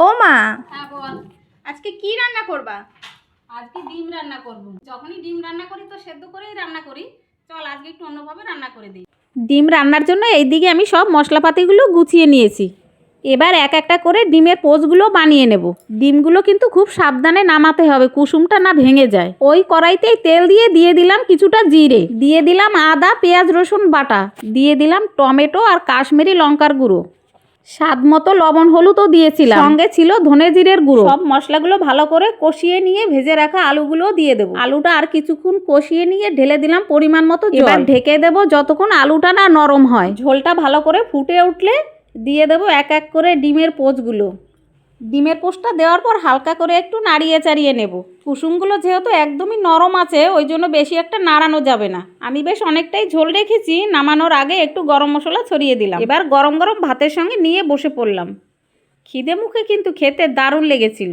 ও মা, হ্যাঁ বল। আজকে কি রান্না করবা? আজকে ডিম রান্না করব। যখনই ডিম রান্না করি তো সেদ্ধ করেই রান্না করি। চল আজকে একটু অন্যভাবে রান্না করে দিই। ডিম রান্নার জন্য এইদিকে আমি সব মশলাপাতিগুলো গুছিয়ে নিয়েছি। এবার এক একটা করে ডিমের পোচগুলো বানিয়ে নেব। ডিমগুলো কিন্তু খুব সাবধানে নামাতে হবে, কুসুমটা না ভেঙে যায়। ওই কড়াইতেই তেল দিয়ে দিলাম কিছুটা জিরে, দিয়ে দিলাম আদা পেঁয়াজ রসুন বাটা, দিয়ে দিলাম টমেটো আর কাশ্মীরি লঙ্কার গুঁড়ো, স্বাদ মতো লবণ হলুদও দিয়েছিলাম, সঙ্গে ছিল ধনে জিরের গুঁড়ো। সব মশলাগুলো ভালো করে কষিয়ে নিয়ে ভেজে রাখা আলুগুলো দিয়ে দেবো। আলুটা আর কিছুক্ষণ কষিয়ে নিয়ে ঢেলে দিলাম পরিমাণ মতো জল। এবার ঢেকে দেবো যতক্ষণ আলুটা না নরম হয়। ঝোলটা ভালো করে ফুটে উঠলে দিয়ে দেবো এক এক করে ডিমের পোচগুলো। ডিমের পোচটা দেওয়ার পর হালকা করে একটু নাড়িয়ে চাড়িয়ে নেব। কুসুমগুলো যেহেতু একদমই নরম আছে ওই জন্য বেশি একটা নাড়ানো যাবে না। আমি বেশ অনেকটাই ঝোল রেখেছি, নামানোর আগে একটু গরম মশলা ছড়িয়ে দিলাম। এবার গরম গরম ভাতের সঙ্গে নিয়ে বসে পড়লাম। খিদে মুখে কিন্তু খেতে দারুণ লেগেছিল।